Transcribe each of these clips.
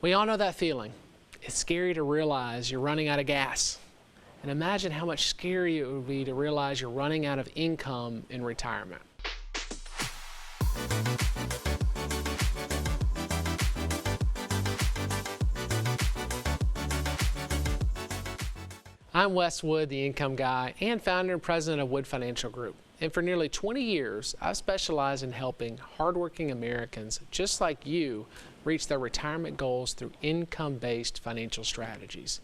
We all know that feeling. It's scary to realize you're running out of gas. And imagine how much scarier it would be to realize you're running out of income in retirement. I'm Wes Wood, the income guy and founder and president of Wood Financial Group. And for nearly 20 years, I've specialized in helping hardworking Americans just like you reach their retirement goals through income-based financial strategies.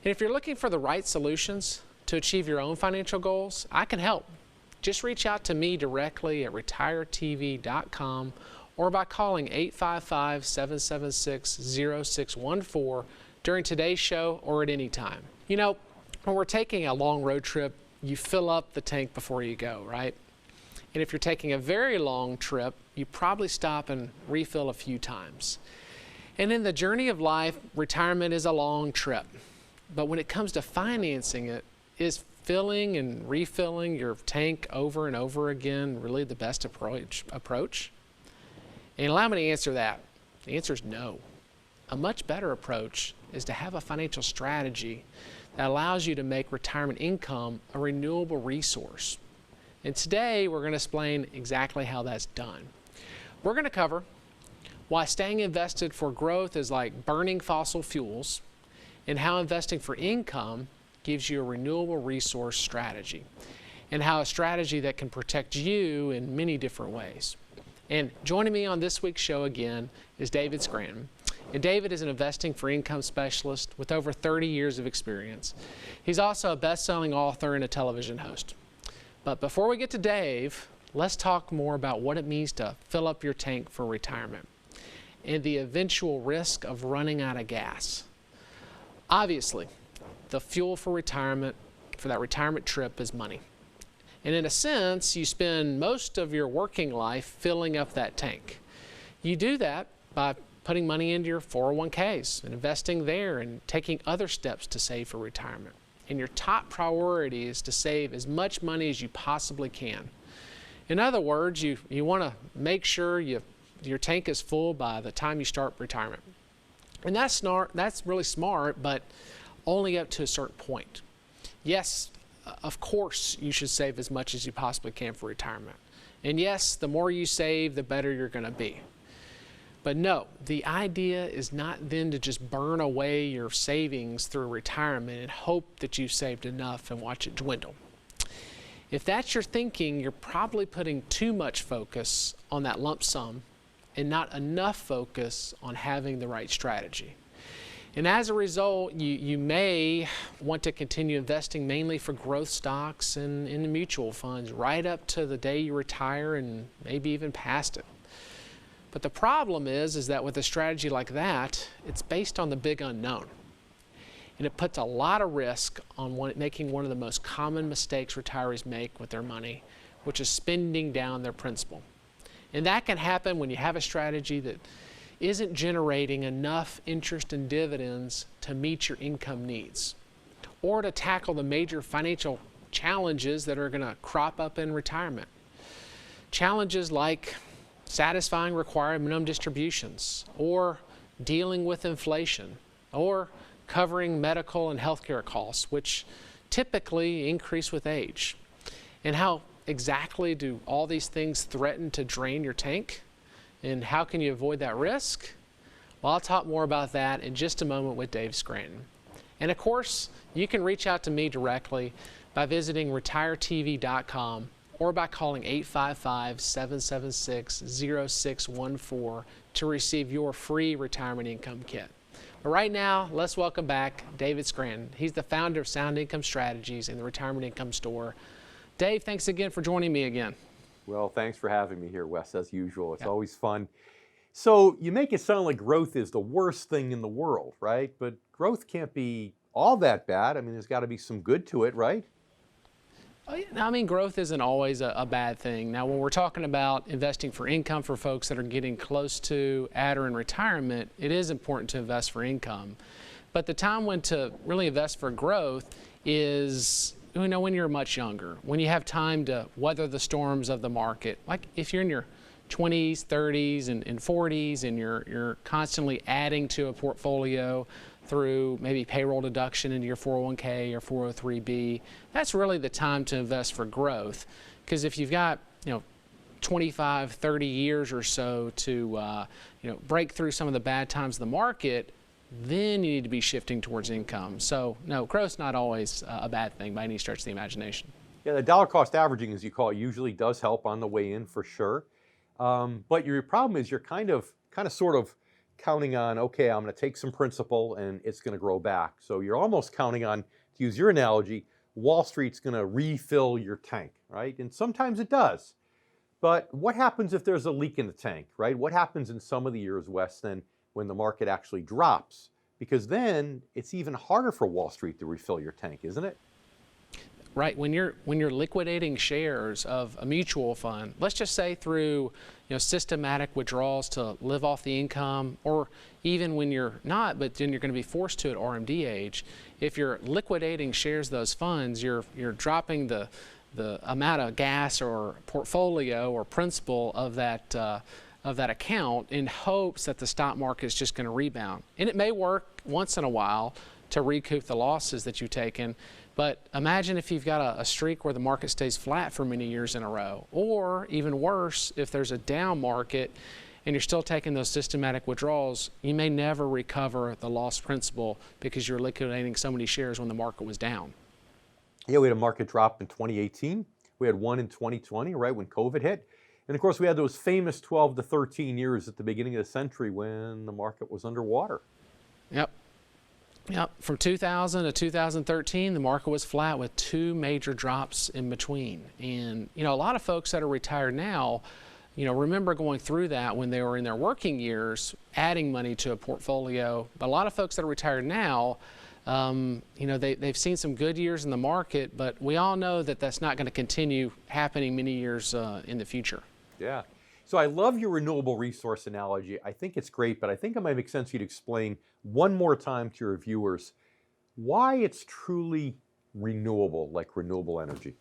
And if you're looking for the right solutions to achieve your own financial goals, I can help. Just reach out to me directly at retiretv.com or by calling 855-776-0614 during today's show or at any time. You know, when we're taking a long road trip, you fill up the tank before you go, right? And if you're taking a very long trip, you probably stop and refill a few times. And in the journey of life, retirement is a long trip. But when it comes to financing it, is filling and refilling your tank over and over again really the best approach? And allow me to answer that. The answer is no. A much better approach is to have a financial strategy that allows you to make retirement income a renewable resource. And today we're going to explain exactly how that's done. We're going to cover why staying invested for growth is like burning fossil fuels, and how investing for income gives you a renewable resource strategy, and how a strategy that can protect you in many different ways. And joining me on this week's show again is David Scranton. And David is an investing for income specialist with over 30 years of experience. He's also a best-selling author and a television host. But before we get to Dave, let's talk more about what it means to fill up your tank for retirement and the eventual risk of running out of gas. Obviously, the fuel for retirement, for that retirement trip, is money. And in a sense, you spend most of your working life filling up that tank. You do that by putting money into your 401ks and investing there and taking other steps to save for retirement. And your top priority is to save as much money as you possibly can. In other words, you want to make sure your tank is full by the time you start retirement. And that's really smart, but only up to a certain point. Yes, of course, you should save as much as you possibly can for retirement. And yes, the more you save, the better you're going to be. But no, the idea is not then to just burn away your savings through retirement and hope that you've saved enough and watch it dwindle. If that's your thinking, you're probably putting too much focus on that lump sum and not enough focus on having the right strategy. And as a result, you may want to continue investing mainly for growth stocks and in the mutual funds right up to the day you retire and maybe even past it. But the problem is that with a strategy like that, it's based on the big unknown. And it puts a lot of risk on making one of the most common mistakes retirees make with their money, which is spending down their principal. And that can happen when you have a strategy that isn't generating enough interest and dividends to meet your income needs, or to tackle the major financial challenges that are going to crop up in retirement. Challenges like satisfying required minimum distributions, or dealing with inflation, or covering medical and healthcare costs, which typically increase with age. And how exactly do all these things threaten to drain your tank? And how can you avoid that risk? Well, I'll talk more about that in just a moment with Dave Scranton. And of course, you can reach out to me directly by visiting retiretv.com or by calling 855-776-0614 to receive your free retirement income kit. But right now, let's welcome back David Scranton. He's the founder of Sound Income Strategies and the Retirement Income Store. Dave, thanks again for joining me again. Well, thanks for having me here, Wes, as usual. It's always fun. So you make it sound like growth is the worst thing in the world, right? But growth can't be all that bad. I mean, there's got to be some good to it, right? I mean, growth isn't always a bad thing. Now, when we're talking about investing for income for folks that are getting close to, at, or in retirement, it is important to invest for income. But the time when to really invest for growth is, when you're much younger, when you have time to weather the storms of the market. Like if you're in your 20s, 30s, and 40s, and you're constantly adding to a portfolio through maybe payroll deduction into your 401k or 403b, that's really the time to invest for growth. Because if you've got 25, 30 years or so to break through some of the bad times of the market, then you need to be shifting towards income. So no, growth's not always a bad thing by any stretch of the imagination. Yeah, the dollar cost averaging, as you call it, usually does help on the way in for sure. But your problem is you're kind of sort of counting on, okay, I'm going to take some principal and it's going to grow back. So you're almost counting on, to use your analogy, Wall Street's going to refill your tank, right? And sometimes it does. But what happens if there's a leak in the tank, right? What happens in some of the years, Wes, then when the market actually drops? Because then it's even harder for Wall Street to refill your tank, isn't it? Right, when you're liquidating shares of a mutual fund, let's just say through systematic withdrawals to live off the income, or even when you're not, but then you're going to be forced to at RMD age. If you're liquidating shares of those funds, you're dropping the amount of gas or portfolio or principal of that account in hopes that the stock market is just going to rebound. And it may work once in a while to recoup the losses that you've taken. But imagine if you've got a streak where the market stays flat for many years in a row, or even worse, if there's a down market and you're still taking those systematic withdrawals, you may never recover the lost principal because you're liquidating so many shares when the market was down. Yeah, we had a market drop in 2018. We had one in 2020, right, when COVID hit. And of course, we had those famous 12 to 13 years at the beginning of the century when the market was underwater. Yep. Yep, from 2000 to 2013, the market was flat with two major drops in between. And, a lot of folks that are retired now, remember going through that when they were in their working years, adding money to a portfolio. But a lot of folks that are retired now, they've seen some good years in the market, but we all know that that's not going to continue happening many years in the future. Yeah. So I love your renewable resource analogy. I think it's great, but I think it might make sense for you to explain one more time to your viewers why it's truly renewable, like renewable energy.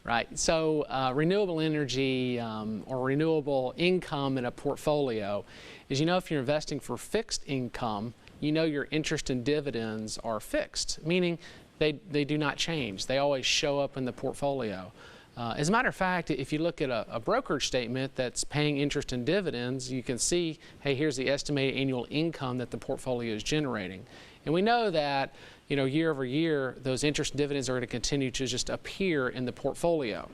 Right. So renewable energy or renewable income in a portfolio is, if you're investing for fixed income, your interest and dividends are fixed, meaning they do not change. They always show up in the portfolio. As a matter of fact, if you look at a brokerage statement that's paying interest and dividends, you can see, hey, here's the estimated annual income that the portfolio is generating. And we know that, year over year, those interest and dividends are going to continue to just appear in the portfolio.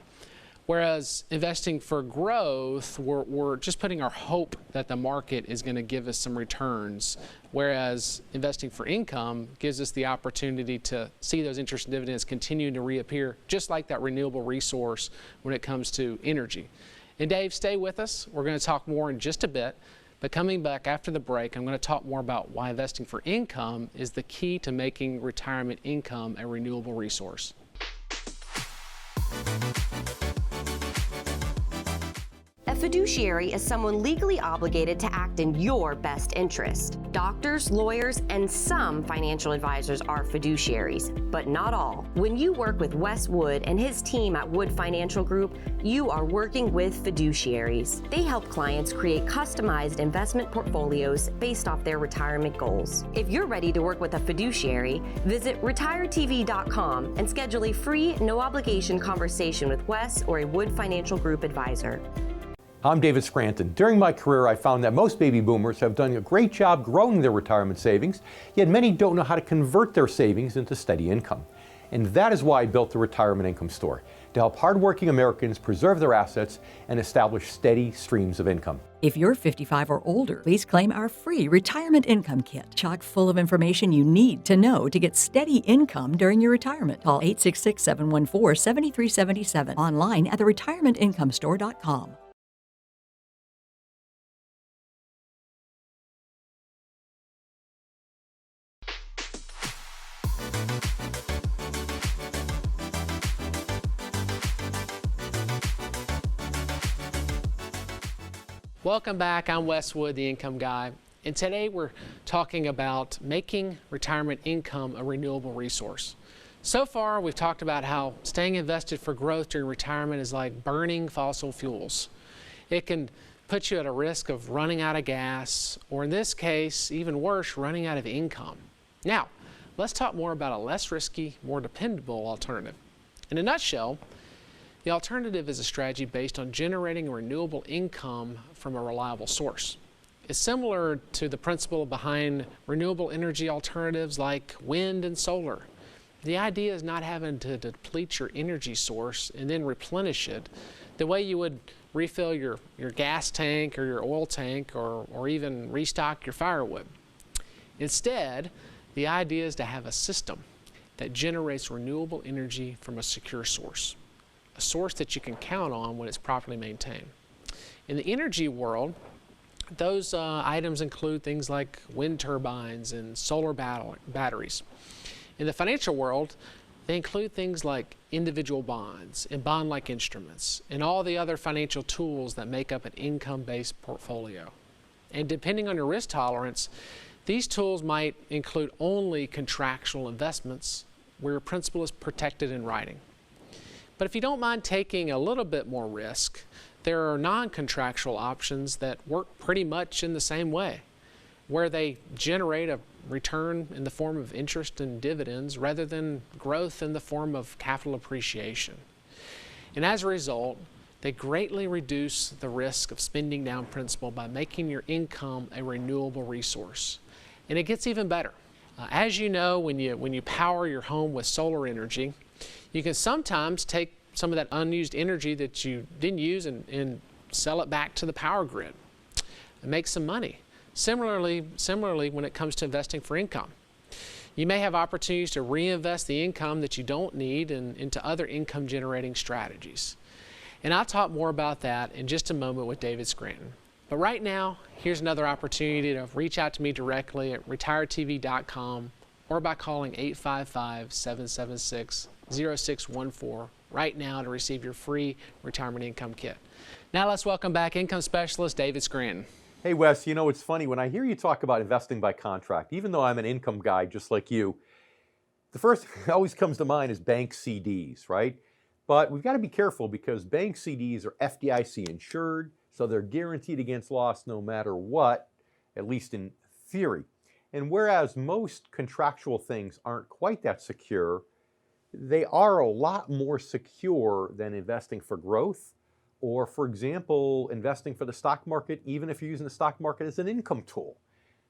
Whereas investing for growth, we're just putting our hope that the market is going to give us some returns. Whereas investing for income gives us the opportunity to see those interest and dividends continue to reappear, just like that renewable resource when it comes to energy. And Dave, stay with us. We're going to talk more in just a bit. But coming back after the break, I'm going to talk more about why investing for income is the key to making retirement income a renewable resource. A fiduciary is someone legally obligated to act in your best interest. Doctors, lawyers, and some financial advisors are fiduciaries, but not all. When you work with Wes Wood and his team at Wood Financial Group, you are working with fiduciaries. They help clients create customized investment portfolios based off their retirement goals. If you're ready to work with a fiduciary, visit retiretv.com and schedule a free, no-obligation conversation with Wes or a Wood Financial Group advisor. I'm David Scranton. During my career, I found that most baby boomers have done a great job growing their retirement savings, yet many don't know how to convert their savings into steady income. And that is why I built the Retirement Income Store, to help hardworking Americans preserve their assets and establish steady streams of income. If you're 55 or older, please claim our free Retirement Income Kit, chock full of information you need to know to get steady income during your retirement. Call 866-714-7377, online at theretirementinComeStore.com. Welcome back. I'm Wes Wood, the Income Guy, and today we're talking about making retirement income a renewable resource. So far, we've talked about how staying invested for growth during retirement is like burning fossil fuels. It can put you at a risk of running out of gas, or in this case, even worse, running out of income. Now, let's talk more about a less risky, more dependable alternative. In a nutshell, the alternative is a strategy based on generating a renewable income from a reliable source. It's similar to the principle behind renewable energy alternatives like wind and solar. The idea is not having to deplete your energy source and then replenish it the way you would refill your gas tank or your oil tank, or even restock your firewood. Instead, the idea is to have a system that generates renewable energy from a secure source, a source that you can count on when it's properly maintained. In the energy world, those items include things like wind turbines and solar batteries. In the financial world, they include things like individual bonds and bond-like instruments and all the other financial tools that make up an income-based portfolio. And depending on your risk tolerance, these tools might include only contractual investments where your principal is protected in writing. But if you don't mind taking a little bit more risk, there are non-contractual options that work pretty much in the same way, where they generate a return in the form of interest and dividends rather than growth in the form of capital appreciation. And as a result, they greatly reduce the risk of spending down principal by making your income a renewable resource. And it gets even better. As you know, when you power your home with solar energy, you can sometimes take some of that unused energy that you didn't use and sell it back to the power grid and make some money. Similarly, when it comes to investing for income, you may have opportunities to reinvest the income that you don't need into other income generating strategies. And I'll talk more about that in just a moment with David Scranton. But right now, here's another opportunity to reach out to me directly at retiretv.com or by calling 855-776-0614 right now to receive your free retirement income kit. Now let's welcome back income specialist David Scranton. Hey Wes, you know, it's funny when I hear you talk about investing by contract, even though I'm an income guy just like you, the first thing that always comes to mind is bank CDs, right? But we've got to be careful because bank CDs are FDIC insured, so they're guaranteed against loss no matter what, at least in theory. And whereas most contractual things aren't quite that secure, they are a lot more secure than investing for growth, or, for example, investing for the stock market, even if you're using the stock market as an income tool.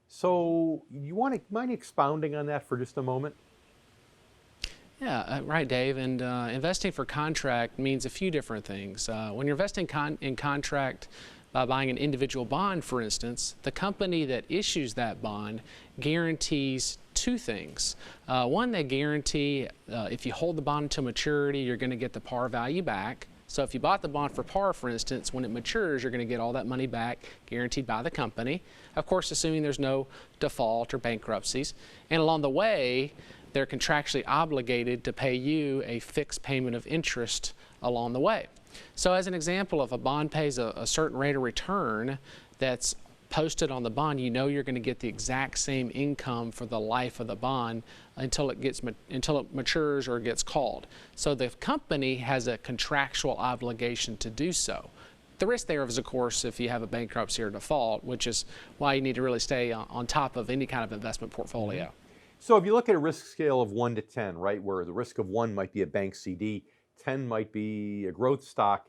So you mind expounding on that for just a moment? Yeah, right, Dave. And investing for contract means a few different things. When you're investing in contract by buying an individual bond, for instance, the company that issues that bond guarantees two things. One, they guarantee if you hold the bond until maturity, you're going to get the par value back. So if you bought the bond for par, for instance, when it matures, you're going to get all that money back guaranteed by the company. Of course, assuming there's no default or bankruptcies. And along the way, they're contractually obligated to pay you a fixed payment of interest along the way. So as an example, if a bond pays a certain rate of return that's posted on the bond, you know you're going to get the exact same income for the life of the bond until it matures or gets called. So the company has a contractual obligation to do so. The risk there is, of course, if you have a bankruptcy or default, which is why you need to really stay on top of any kind of investment portfolio. So if you look at a risk scale of 1 to 10, right, where the risk of 1 might be a bank CD, 10 might be a growth stock,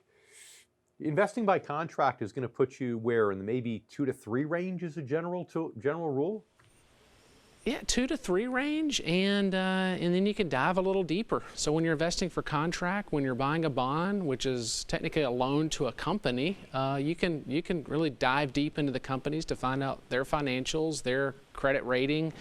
investing by contract is going to put you where, in the maybe 2 to 3 range is a general rule? Yeah, 2 to 3 range, and then you can dive a little deeper. So when you're investing for contract, when you're buying a bond, which is technically a loan to a company, you can really dive deep into the companies to find out their financials, their credit rating.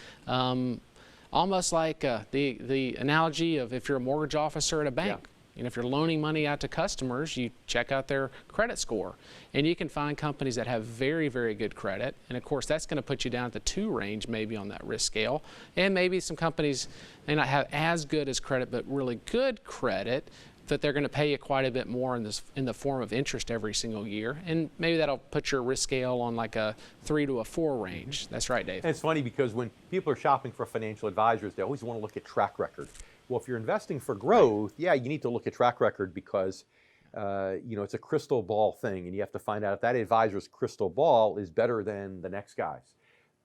Almost like the analogy of if you're a mortgage officer at a bank. Yeah. And if you're loaning money out to customers, you check out their credit score. And you can find companies that have very, very good credit. And of course, that's going to put you down at the 2 range maybe on that risk scale. And maybe some companies may not have as good as credit, but really good credit, that they're going to pay you quite a bit more in the form of interest every single year. And maybe that'll put your risk scale on like a 3 to a 4 range. That's right, Dave. And it's funny because when people are shopping for financial advisors, they always want to look at track record. Well, if you're investing for growth, yeah, you need to look at track record because It's a crystal ball thing, and you have to find out if that advisor's crystal ball is better than the next guy's.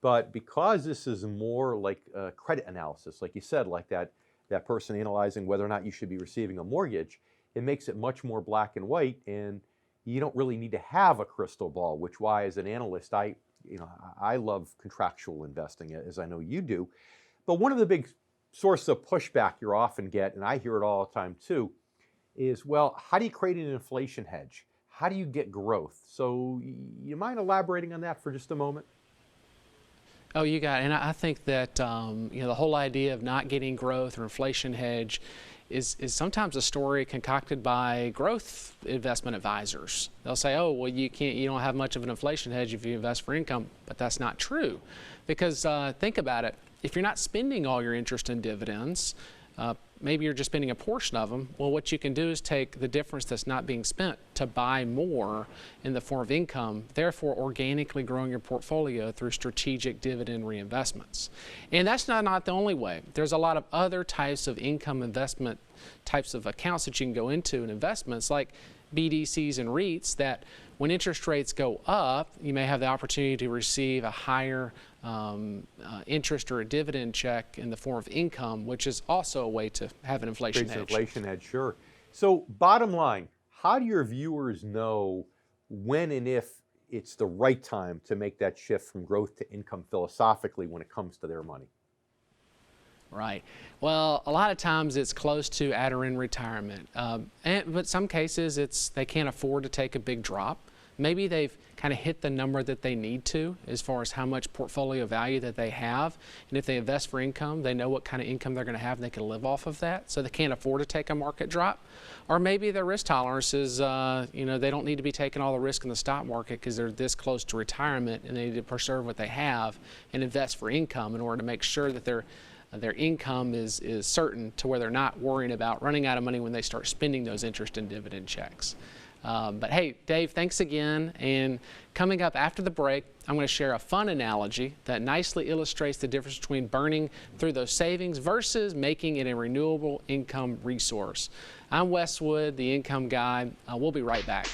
But because this is more like credit analysis, like you said, like that person analyzing whether or not you should be receiving a mortgage, it makes it much more black and white, and you don't really need to have a crystal ball, which why as an analyst, I love contractual investing, as I know you do. But one of the big sources of pushback you often get, and I hear it all the time too, is, well, how do you create an inflation hedge? How do you get growth? So you mind elaborating on that for just a moment? Oh, you got it. And I think that the whole idea of not getting growth or inflation hedge is sometimes a story concocted by growth investment advisors. They'll say, oh, well, you don't have much of an inflation hedge if you invest for income, but that's not true. Because think about it, if you're not spending all your interest in dividends, maybe you're just spending a portion of them, well, what you can do is take the difference that's not being spent to buy more in the form of income, therefore organically growing your portfolio through strategic dividend reinvestments. And that's not the only way. There's a lot of other types of income investment types of accounts that you can go into in investments, like BDCs and REITs, that when interest rates go up, you may have the opportunity to receive a higher interest or a dividend check in the form of income, which is also a way to have an inflation hedge. Inflation hedge, sure. So bottom line, how do your viewers know when and if it's the right time to make that shift from growth to income philosophically when it comes to their money? Right. Well, a lot of times it's close to at or in retirement. But some cases they can't afford to take a big drop. Maybe they've kind of hit the number that they need to as far as how much portfolio value that they have. And if they invest for income, they know what kind of income they're going to have and they can live off of that. So they can't afford to take a market drop. Or maybe their risk tolerance is, they don't need to be taking all the risk in the stock market because they're this close to retirement and they need to preserve what they have and invest for income in order to make sure that their income is certain to where they're not worrying about running out of money when they start spending those interest and dividend checks. But hey, Dave, thanks again. And coming up after the break, I'm going to share a fun analogy that nicely illustrates the difference between burning through those savings versus making it a renewable income resource. I'm Wes Wood, the Income Guy. We'll be right back.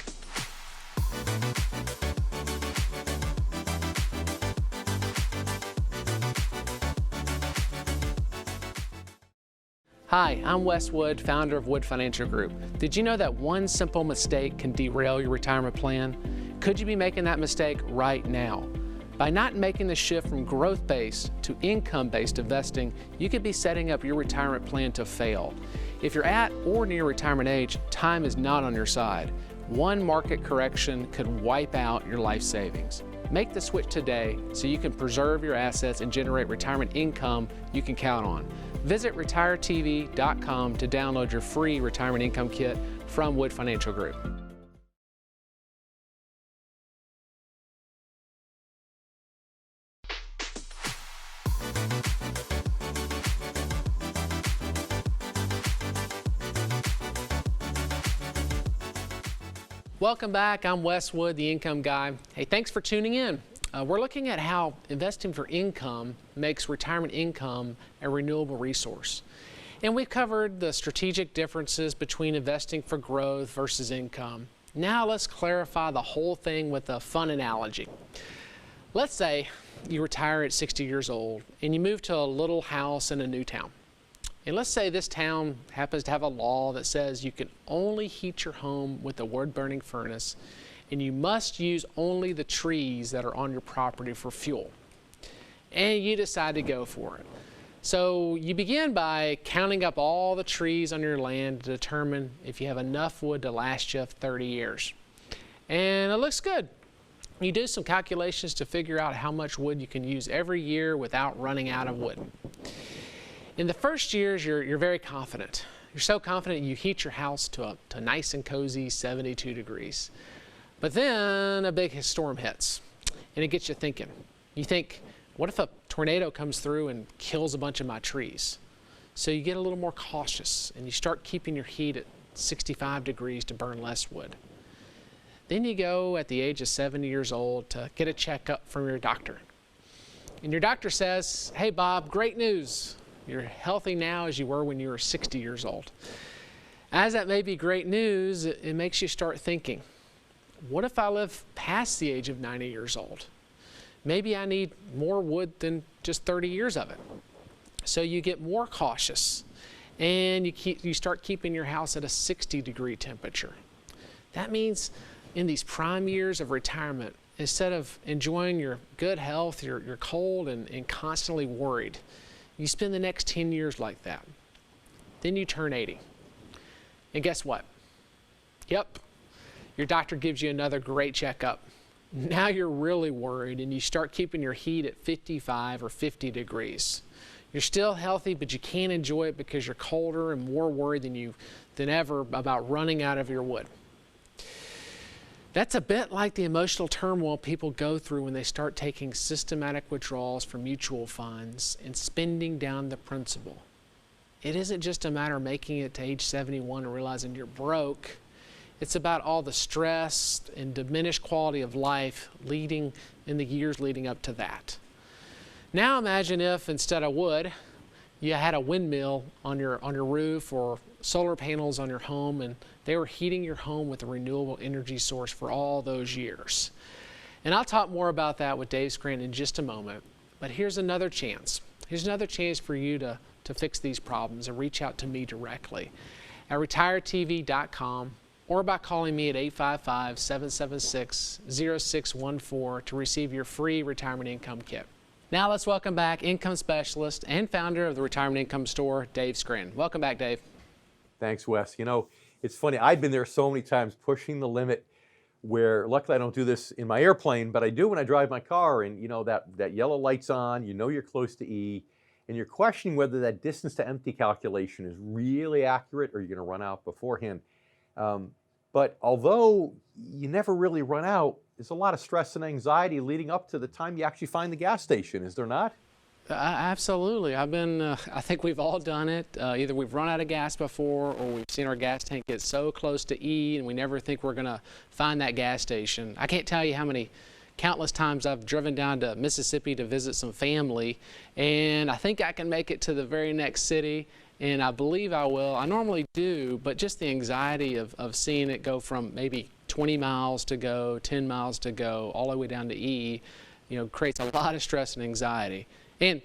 Hi, I'm Wes Wood, founder of Wood Financial Group. Did you know that one simple mistake can derail your retirement plan? Could you be making that mistake right now? By not making the shift from growth-based to income-based investing, you could be setting up your retirement plan to fail. If you're at or near retirement age, time is not on your side. One market correction could wipe out your life savings. Make the switch today so you can preserve your assets and generate retirement income you can count on. Visit retiretv.com to download your free retirement income kit from Wood Financial Group. Welcome back. I'm Wes Wood, the Income Guy. Hey, thanks for tuning in. We're looking at how investing for income makes retirement income a renewable resource. And we've covered the strategic differences between investing for growth versus income. Now let's clarify the whole thing with a fun analogy. Let's say you retire at 60 years old and you move to a little house in a new town. And let's say this town happens to have a law that says you can only heat your home with a wood-burning furnace, and you must use only the trees that are on your property for fuel. And you decide to go for it. So you begin by counting up all the trees on your land to determine if you have enough wood to last you 30 years. And it looks good. You do some calculations to figure out how much wood you can use every year without running out of wood. In the first years, you're very confident. You're so confident you heat your house to nice and cozy 72 degrees. But then a big storm hits, and it gets you thinking. You think, what if a tornado comes through and kills a bunch of my trees? So you get a little more cautious, and you start keeping your heat at 65 degrees to burn less wood. Then you go at the age of 70 years old to get a checkup from your doctor. And your doctor says, hey Bob, great news. You're healthy now as you were when you were 60 years old. As that may be great news, it makes you start thinking, what if I live past the age of 90 years old? Maybe I need more wood than just 30 years of it. So you get more cautious, and you start keeping your house at a 60-degree temperature. That means in these prime years of retirement, instead of enjoying your good health, you're cold and constantly worried. You spend the next 10 years like that. Then you turn 80. And guess what? Yep, your doctor gives you another great checkup. Now you're really worried, and you start keeping your heat at 55 or 50 degrees. You're still healthy, but you can't enjoy it because you're colder and more worried than ever about running out of your wood. That's a bit like the emotional turmoil people go through when they start taking systematic withdrawals from mutual funds and spending down the principal. It isn't just a matter of making it to age 71 and realizing you're broke. It's about all the stress and diminished quality of life in the years leading up to that. Now imagine if instead of wood, you had a windmill on your roof or solar panels on your home, and they were heating your home with a renewable energy source for all those years. And I'll talk more about that with Dave Scranton in just a moment. But here's another chance. Here's another chance for you to fix these problems and reach out to me directly at retiretv.com or by calling me at 855-776-0614 to receive your free retirement income kit. Now let's welcome back income specialist and founder of the Retirement Income Store, Dave Scranton. Welcome back, Dave. Thanks, Wes. You know, it's funny. I've been there so many times pushing the limit where luckily I don't do this in my airplane, but I do when I drive my car, and you know that yellow light's on, you know you're close to E, and you're questioning whether that distance to empty calculation is really accurate or you're going to run out beforehand. But although you never really run out, there's a lot of stress and anxiety leading up to the time you actually find the gas station, is there not? Absolutely. I think we've all done it. Either we've run out of gas before, or we've seen our gas tank get so close to E and we never think we're going to find that gas station. I can't tell you how many countless times I've driven down to Mississippi to visit some family, and I think I can make it to the very next city, and I believe I will. I normally do, but just the anxiety of seeing it go from maybe 20 miles to go, 10 miles to go, all the way down to E, creates a lot of stress and anxiety. And,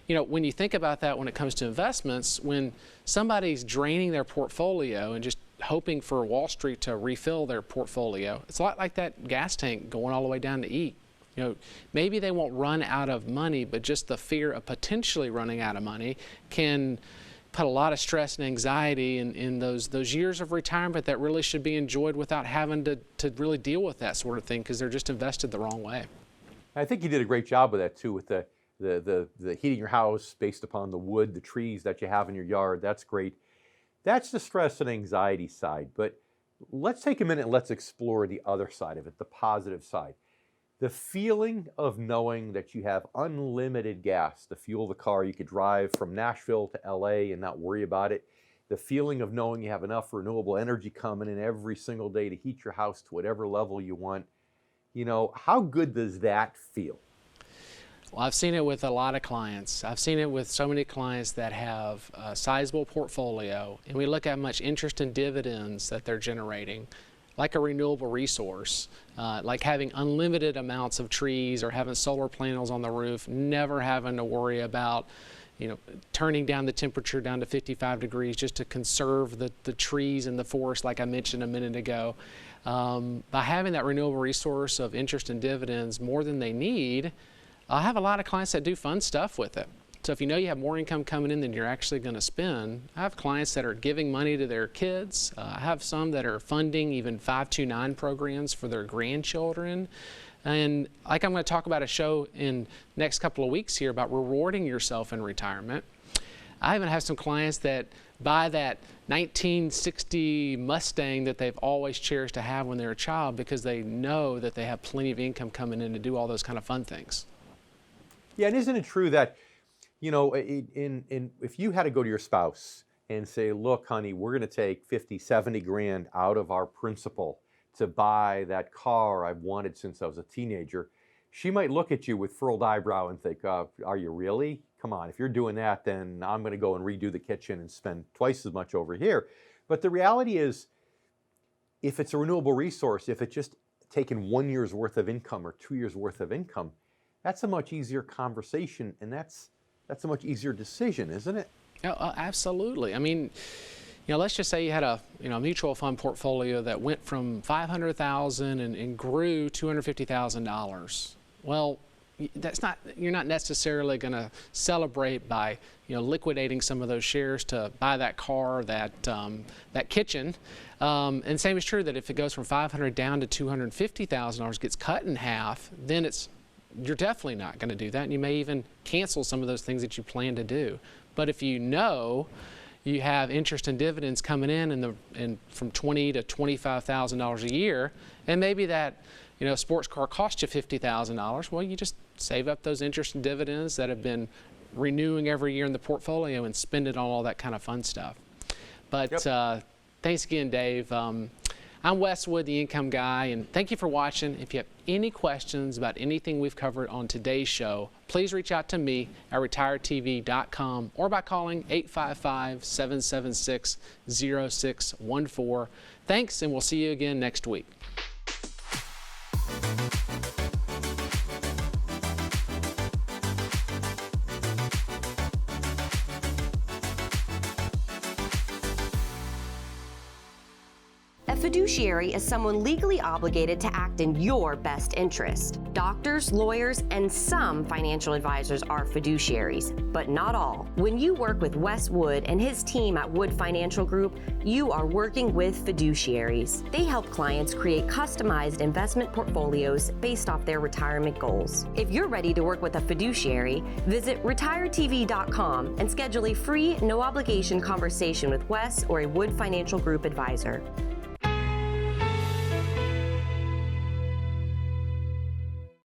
when you think about that when it comes to investments, when somebody's draining their portfolio and just hoping for Wall Street to refill their portfolio, it's a lot like that gas tank going all the way down to E. Maybe they won't run out of money, but just the fear of potentially running out of money can put a lot of stress and anxiety in those years of retirement that really should be enjoyed without having to really deal with that sort of thing because they're just invested the wrong way. I think you did a great job with that too, with the heating your house based upon the wood, the trees that you have in your yard. That's great. That's the stress and anxiety side. But let's take a minute and let's explore the other side of it, the positive side. The feeling of knowing that you have unlimited gas to fuel the car. You could drive from Nashville to LA and not worry about it. The feeling of knowing you have enough renewable energy coming in every single day to heat your house to whatever level you want. How good does that feel? Well, I've seen it with a lot of clients. I've seen it with so many clients that have a sizable portfolio, and we look at how much interest and dividends that they're generating, like a renewable resource, like having unlimited amounts of trees or having solar panels on the roof, never having to worry about turning down the temperature down to 55 degrees just to conserve the trees and the forest, like I mentioned a minute ago. By having that renewable resource of interest and dividends more than they need, I have a lot of clients that do fun stuff with it. So if you have more income coming in than you're actually going to spend, I have clients that are giving money to their kids. I have some that are funding even 529 programs for their grandchildren. And like I'm going to talk about a show in next couple of weeks here about rewarding yourself in retirement. I even have some clients that buy that 1960 Mustang that they've always cherished to have when they're a child because they know that they have plenty of income coming in to do all those kind of fun things. Yeah, and isn't it true that, if you had to go to your spouse and say, look, honey, we're going to take 50, 70 grand out of our principal to buy that car I've wanted since I was a teenager, she might look at you with furrowed eyebrow and think, are you really? Come on, if you're doing that, then I'm going to go and redo the kitchen and spend twice as much over here. But the reality is, if it's a renewable resource, if it's just taken 1 year's worth of income or 2 years worth of income, that's a much easier conversation, and that's a much easier decision, isn't it? Oh, absolutely. I mean, let's just say you had a mutual fund portfolio that went from $500,000 and grew $250,000. Well, you're not necessarily going to celebrate by liquidating some of those shares to buy that car, that kitchen. And same is true that if it goes from $500,000 down to $250,000, gets cut in half, then you're definitely not going to do that, and you may even cancel some of those things that you plan to do. But if you have interest and dividends coming in from $20,000 to $25,000 a year, and maybe that sports car cost you $50,000, well, you just save up those interest and dividends that have been renewing every year in the portfolio and spend it on all that kind of fun stuff. But thanks again, Dave. I'm Wes Wood, the Income Guy, and thank you for watching. If you have any questions about anything we've covered on today's show, please reach out to me at retiredtv.com or by calling 855-776-0614. Thanks, and we'll see you again next week. A fiduciary is someone legally obligated to act in your best interest. Doctors, lawyers, and some financial advisors are fiduciaries, but not all. When you work with Wes Wood and his team at Wood Financial Group, you are working with fiduciaries. They help clients create customized investment portfolios based off their retirement goals. If you're ready to work with a fiduciary, visit retiredtv.com and schedule a free, no-obligation conversation with Wes or a Wood Financial Group advisor.